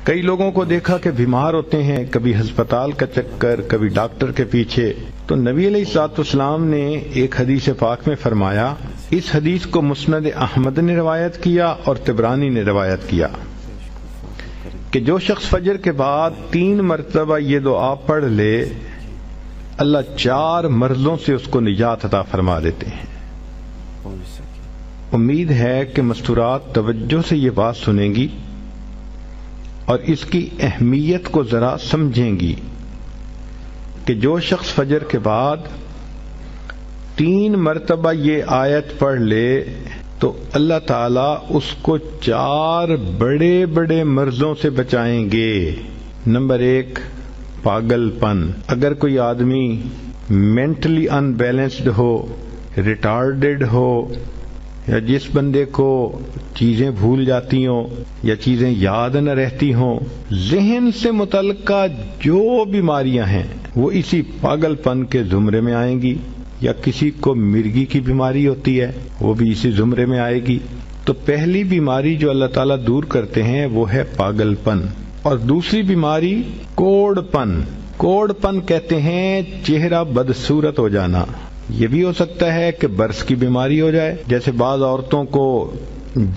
کئی لوگوں کو دیکھا کہ بیمار ہوتے ہیں، کبھی ہسپتال کا چکر، کبھی ڈاکٹر کے پیچھے، تو نبی علیہ الصلوۃ والسلام نے ایک حدیث پاک میں فرمایا، اس حدیث کو مسند احمد نے روایت کیا اور طبرانی نے روایت کیا کہ جو شخص فجر کے بعد 3 مرتبہ یہ دعا پڑھ لے، اللہ 4 مرضوں سے اس کو نجات عطا فرما دیتے ہیں۔ امید ہے کہ مستورات توجہ سے یہ بات سنیں گی اور اس کی اہمیت کو ذرا سمجھیں گی کہ جو شخص فجر کے بعد 3 مرتبہ یہ آیت پڑھ لے تو اللہ تعالیٰ اس کو 4 بڑے بڑے مرضوں سے بچائیں گے۔ نمبر 1، پاگل پن۔ اگر کوئی آدمی مینٹلی ان بیلنسڈ ہو، ریٹارڈڈ ہو، یا جس بندے کو چیزیں بھول جاتی ہوں یا چیزیں یاد نہ رہتی ہوں، ذہن سے متعلقہ جو بیماریاں ہیں وہ اسی پاگل پن کے زمرے میں آئیں گی، یا کسی کو مرگی کی بیماری ہوتی ہے وہ بھی اسی زمرے میں آئے گی۔ تو پہلی بیماری جو اللہ تعالیٰ دور کرتے ہیں وہ ہے پاگل پن، اور دوسری بیماری کوڑ پن۔ کوڑ پن کہتے ہیں چہرہ بدصورت ہو جانا۔ یہ بھی ہو سکتا ہے کہ برس کی بیماری ہو جائے، جیسے بعض عورتوں کو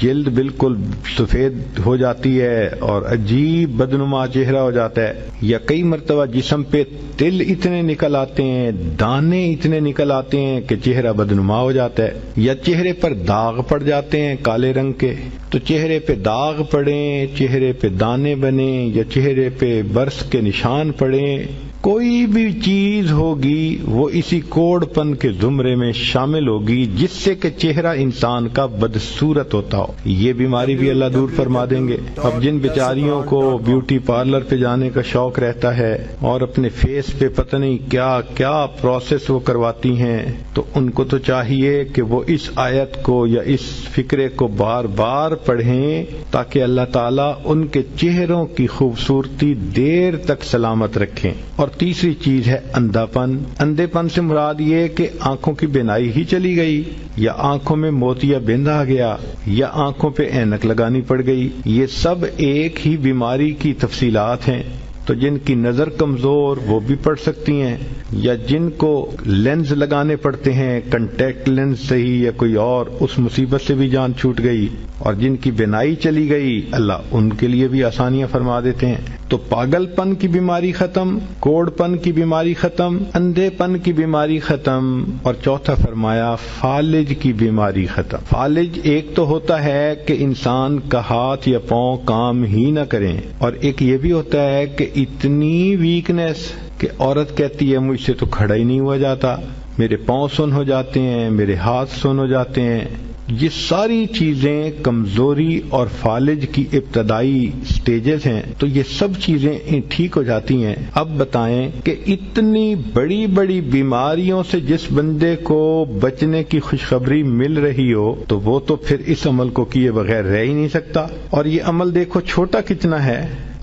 جلد بالکل سفید ہو جاتی ہے اور عجیب بدنما چہرہ ہو جاتا ہے، یا کئی مرتبہ جسم پہ تل اتنے نکل آتے ہیں، دانے اتنے نکل آتے ہیں کہ چہرہ بدنما ہو جاتا ہے، یا چہرے پر داغ پڑ جاتے ہیں کالے رنگ کے۔ تو چہرے پہ داغ پڑیں، چہرے پہ دانے بنیں، یا چہرے پہ برس کے نشان پڑیں، کوئی بھی چیز ہوگی وہ اسی کوڑ پن کے زمرے میں شامل ہوگی جس سے کہ چہرہ انسان کا بدصورت ہوتا ہو۔ یہ بیماری بھی اللہ دور فرما دیں گے۔ اب جن بیچاریوں کو بیوٹی پارلر پہ جانے کا شوق رہتا ہے اور اپنے فیس پہ پتہ نہیں کیا کیا پروسیس وہ کرواتی ہیں، تو ان کو تو چاہیے کہ وہ اس آیت کو یا اس فکرے کو بار بار پڑھیں تاکہ اللہ تعالیٰ ان کے چہروں کی خوبصورتی دیر تک سلامت رکھیں۔ اور تیسری چیز ہے اندھا پن۔ اندھے پن سے مراد یہ کہ آنکھوں کی بینائی ہی چلی گئی، یا آنکھوں میں موتیا بند آ گیا، یا آنکھوں پہ اینک لگانی پڑ گئی۔ یہ سب ایک ہی بیماری کی تفصیلات ہیں۔ تو جن کی نظر کمزور وہ بھی پڑھ سکتی ہیں، یا جن کو لینز لگانے پڑتے ہیں، کنٹیکٹ لینز صحیح یا کوئی اور، اس مصیبت سے بھی جان چھوٹ گئی، اور جن کی بینائی چلی گئی اللہ ان کے لیے بھی آسانیاں فرما دیتے ہیں۔ تو پاگل پن کی بیماری ختم، کوڑ پن کی بیماری ختم، اندھے پن کی بیماری ختم، اور چوتھا فرمایا فالج کی بیماری ختم۔ فالج ایک تو ہوتا ہے کہ انسان کا ہاتھ یا پاؤں کام ہی نہ کریں، اور ایک یہ بھی ہوتا ہے کہ اتنی ویکنیس کہ عورت کہتی ہے مجھ سے تو کھڑا ہی نہیں ہوا جاتا، میرے پاؤں سن ہو جاتے ہیں، میرے ہاتھ سن ہو جاتے ہیں۔ یہ ساری چیزیں کمزوری اور فالج کی ابتدائی سٹیجز ہیں، تو یہ سب چیزیں ٹھیک ہو جاتی ہیں۔ اب بتائیں کہ اتنی بڑی بڑی بیماریوں سے جس بندے کو بچنے کی خوشخبری مل رہی ہو تو وہ تو پھر اس عمل کو کیے بغیر رہ ہی نہیں سکتا۔ اور یہ عمل دیکھو چھوٹا کتنا ہے۔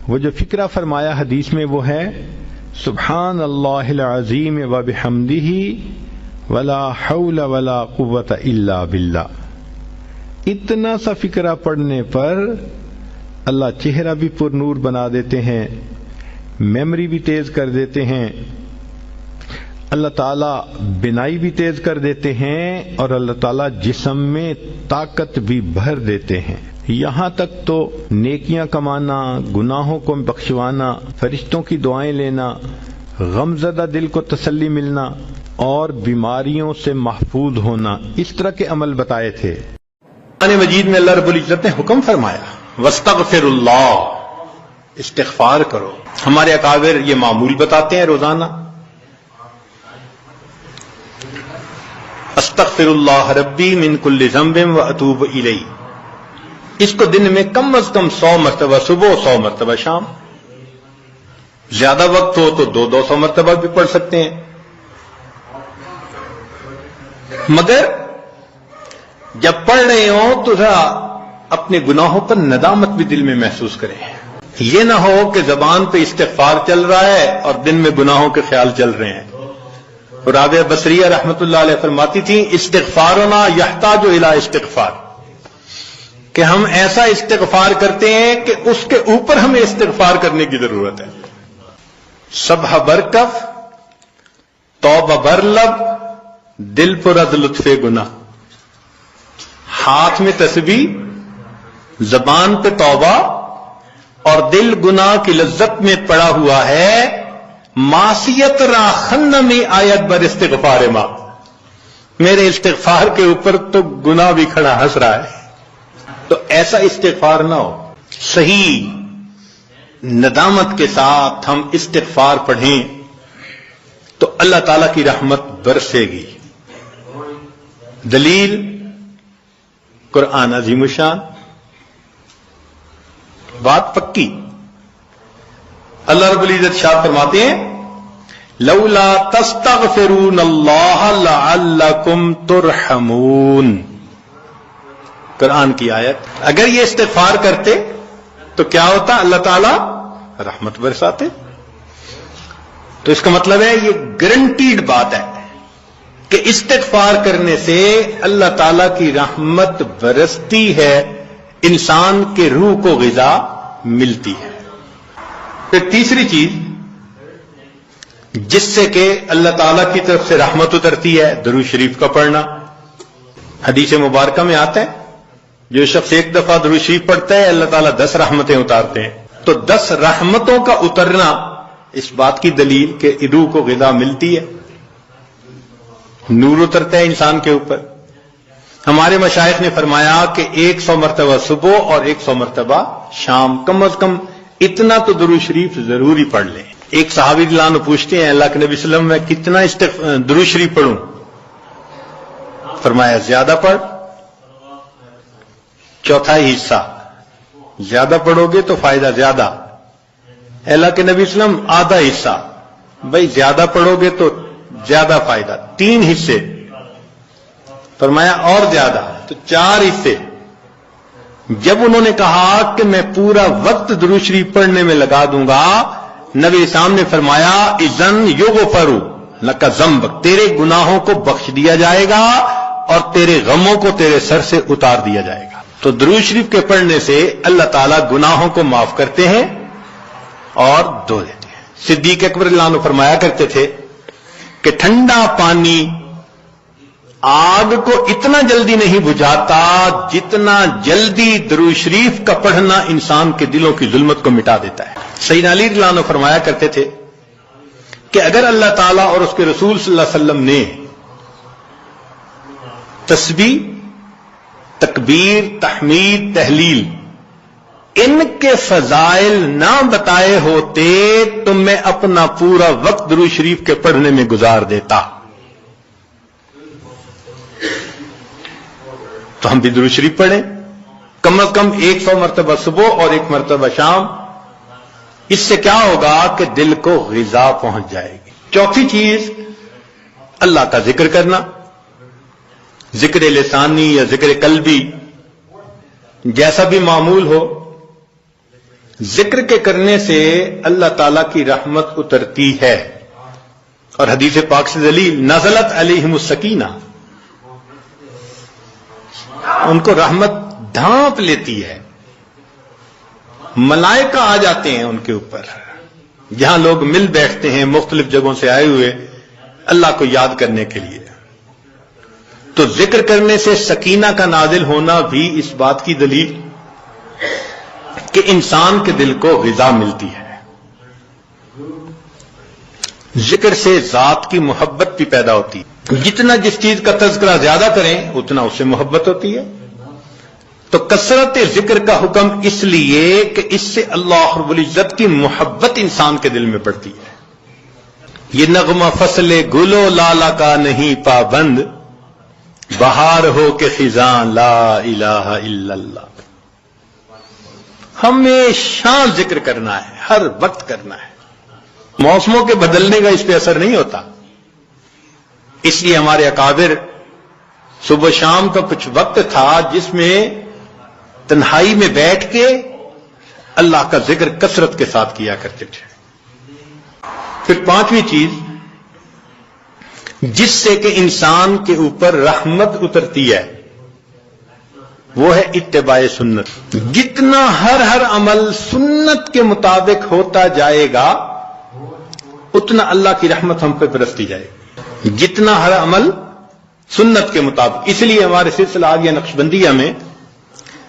وہ جو فکرہ فرمایا حدیث میں وہ ہے سبحان اللہ العظیم وبحمدہ ولا حول ولا قوت الا باللہ۔ اتنا سا فکرہ پڑھنے پر اللہ چہرہ بھی پر نور بنا دیتے ہیں، میموری بھی تیز کر دیتے ہیں، اللہ تعالیٰ بینائی بھی تیز کر دیتے ہیں، اور اللہ تعالیٰ جسم میں طاقت بھی بھر دیتے ہیں۔ یہاں تک تو نیکیاں کمانا، گناہوں کو بخشوانا، فرشتوں کی دعائیں لینا، غمزدہ دل کو تسلی ملنا، اور بیماریوں سے محفوظ ہونا، اس طرح کے عمل بتائے تھے۔ قرآن مجید میں اللہ رب العزت نے حکم فرمایا وَاسْتَغْفِرُ اللَّهَ، استغفار کرو۔ ہمارے اکابر یہ معمول بتاتے ہیں روزانہ، استغفر اللہ ربی من کل ذنب واتوب الیہ۔ اس کو دن میں کم از کم 100 مرتبہ صبح، 100 مرتبہ شام، زیادہ وقت ہو تو 200 مرتبہ بھی پڑھ سکتے ہیں۔ مگر جب پڑھ رہے ہوں تو ذرا اپنے گناہوں پر ندامت بھی دل میں محسوس کریں۔ یہ نہ ہو کہ زبان پہ استغفار چل رہا ہے اور دن میں گناہوں کے خیال چل رہے ہیں۔ رابعہ بصریہ رحمت اللہ علیہ فرماتی تھیں استغفارنا یحتاج الی استغفار، کہ ہم ایسا استغفار کرتے ہیں کہ اس کے اوپر ہمیں استغفار کرنے کی ضرورت ہے. سبح برکف، توبہ برلب، دل پر از لطف گناہ. ہاتھ میں تسبیح، زبان پہ توبہ اور دل گناہ کی لذت میں پڑا ہوا ہے. معصیت را خن میں آیت بر استغفار ماں، میرے استغفار کے اوپر تو گناہ بھی کھڑا ہنس رہا ہے. تو ایسا استغفار نہ ہو. صحیح ندامت کے ساتھ ہم استغفار پڑھیں تو اللہ تعالی کی رحمت برسے گی. دلیل قرآن عظیم الشان، بات پکی. اللہ رب العزت شاہ فرماتے ہیں لولا تستغفرون اللہ لعلکم ترحمون. قرآن کی آیت. اگر یہ استغفار کرتے تو کیا ہوتا؟ اللہ تعالیٰ رحمت برساتے. تو اس کا مطلب ہے یہ گارنٹیڈ بات ہے کہ استغفار کرنے سے اللہ تعالیٰ کی رحمت برستی ہے، انسان کے روح کو غذا ملتی ہے. پھر تیسری چیز جس سے کہ اللہ تعالیٰ کی طرف سے رحمت اترتی ہے، درود شریف کا پڑھنا. حدیث مبارکہ میں آتا ہے جو شخص ایک دفعہ درود شریف پڑھتا ہے اللہ تعالیٰ 10 رحمتیں اتارتے ہیں. تو 10 رحمتوں کا اترنا اس بات کی دلیل کہ روح کو غذا ملتی ہے، نور اترتا ہے انسان کے اوپر. ہمارے مشائخ نے فرمایا کہ 100 مرتبہ صبح اور 100 مرتبہ شام، کم از کم اتنا تو درود شریف ضروری پڑھ لیں. ایک صحابی رضی اللہ عنہ پوچھتے ہیں اللہ کے نبی صلی اللہ علیہ وسلم میں کتنا درود شریف پڑھوں؟ فرمایا زیادہ پڑھ، چوتھائی حصہ. زیادہ پڑھو گے تو فائدہ زیادہ. اللہ کے نبی صلی اللہ علیہ وسلم آدھا حصہ. بھائی زیادہ پڑھو گے تو زیادہ فائدہ. 3 حصے. فرمایا اور زیادہ تو 4 حصے. جب انہوں نے کہا کہ میں پورا وقت درود شریف پڑھنے میں لگا دوں گا، نبی اسلام نے فرمایا اذن یغفر لک ذنبک، تیرے گناہوں کو بخش دیا جائے گا اور تیرے غموں کو تیرے سر سے اتار دیا جائے گا. تو درود شریف کے پڑھنے سے اللہ تعالیٰ گناہوں کو معاف کرتے ہیں اور دھو دیتے ہیں. صدیق اکبر اللہ عنہ فرمایا کرتے تھے کہ ٹھنڈا پانی آگ کو اتنا جلدی نہیں بجھاتا جتنا جلدی درود شریف کا پڑھنا انسان کے دلوں کی ظلمت کو مٹا دیتا ہے. سیدنا علی رضی اللہ عنہ فرمایا کرتے تھے کہ اگر اللہ تعالیٰ اور اس کے رسول صلی اللہ علیہ وسلم نے تسبیح، تکبیر، تحمید، تحلیل ان کے فضائل نہ بتائے ہوتے تو میں اپنا پورا وقت درود شریف کے پڑھنے میں گزار دیتا. تو ہم بھی درود شریف پڑھیں کم از کم 100 مرتبہ صبح اور 1 مرتبہ شام. اس سے کیا ہوگا کہ دل کو غذا پہنچ جائے گی. چوتھی چیز اللہ کا ذکر کرنا، ذکر لسانی یا ذکر قلبی جیسا بھی معمول ہو. ذکر کے کرنے سے اللہ تعالی کی رحمت اترتی ہے. اور حدیث پاک سے دلیل نزلت علیہم السکینہ، ان کو رحمت ڈھانپ لیتی ہے. ملائکہ آ جاتے ہیں ان کے اوپر. جہاں لوگ مل بیٹھتے ہیں مختلف جگہوں سے آئے ہوئے اللہ کو یاد کرنے کے لیے، تو ذکر کرنے سے سکینہ کا نازل ہونا بھی اس بات کی دلیل کہ انسان کے دل کو غذا ملتی ہے. ذکر سے ذات کی محبت بھی پیدا ہوتی ہے. جتنا جس چیز کا تذکرہ زیادہ کریں اتنا اس سے محبت ہوتی ہے. تو کثرت ذکر کا حکم اس لیے کہ اس سے اللہ رب العزت کی محبت انسان کے دل میں پڑتی ہے. یہ نغمہ فصل گل و لالا کا نہیں پابند، بہار ہو کے خزاں لا الہ الا اللہ. ہمیشہ ذکر کرنا ہے، ہر وقت کرنا ہے. موسموں کے بدلنے کا اس پہ اثر نہیں ہوتا. اس لیے ہمارے اکابر صبح شام کا کچھ وقت تھا جس میں تنہائی میں بیٹھ کے اللہ کا ذکر کثرت کے ساتھ کیا کرتے تھے. پھر پانچویں چیز جس سے کہ انسان کے اوپر رحمت اترتی ہے وہ ہے اتباع سنت. جتنا ہر عمل سنت کے مطابق ہوتا جائے گا اتنا اللہ کی رحمت ہم پہ برستی جائے گی. جتنا ہر عمل سنت کے مطابق. اس لیے ہمارے سلسلہ آگیا نقشبندیہ میں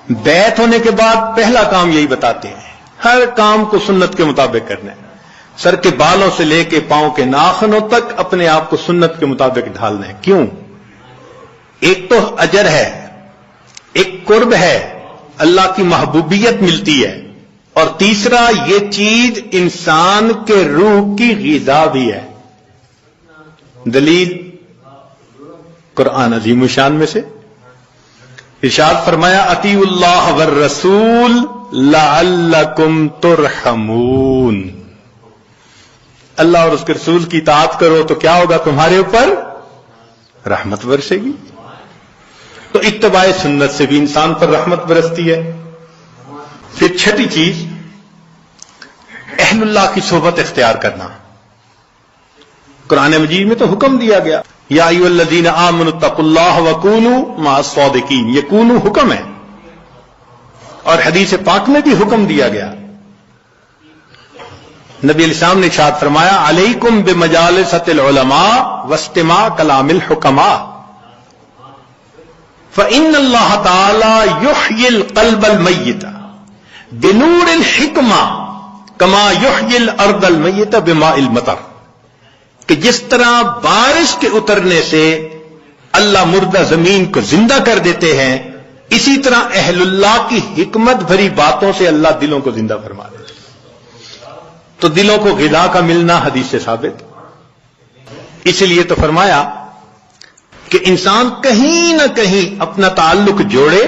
بیعت ہونے کے بعد پہلا کام یہی بتاتے ہیں، ہر کام کو سنت کے مطابق کرنا ہے. سر کے بالوں سے لے کے پاؤں کے ناخنوں تک اپنے آپ کو سنت کے مطابق ڈھالنا ہے. کیوں؟ ایک تو اجر ہے، ایک قرب ہے، اللہ کی محبوبیت ملتی ہے، اور تیسرا یہ چیز انسان کے روح کی غذا بھی ہے. دلیل قرآن عظیم الشان میں سے ارشاد فرمایا اطیعوا اللہ والرسول لعلکم ترحمون. اللہ اور اس کے رسول کی اطاعت کرو تو کیا ہوگا؟ تمہارے اوپر رحمت برسے گی. تو اتباع سنت سے بھی انسان پر رحمت برستی ہے. پھر چھٹی چیز اہل اللہ کی صحبت اختیار کرنا. قرآن مجید میں تو حکم دیا گیا یا ایھا الذین آمنوا اتقوا اللہ وکونوا مع الصادقین. یہ کونوا حکم ہے، اور حدیث پاک میں بھی حکم دیا گیا. نبی علیہ السلام نے ارشاد فرمایا علیکم بمجالسۃ العلماء واستماع کلام الحکماء فإن اللہ تعالی یحیی القلب المیت بنور الحکمہ کما یحیی الارض المیت بماء المطر. کہ جس طرح بارش کے اترنے سے اللہ مردہ زمین کو زندہ کر دیتے ہیں، اسی طرح اہل اللہ کی حکمت بھری باتوں سے اللہ دلوں کو زندہ فرما دیتے. تو دلوں کو غذا کا ملنا حدیث سے ثابت. اس لیے تو فرمایا کہ انسان کہیں نہ کہیں اپنا تعلق جوڑے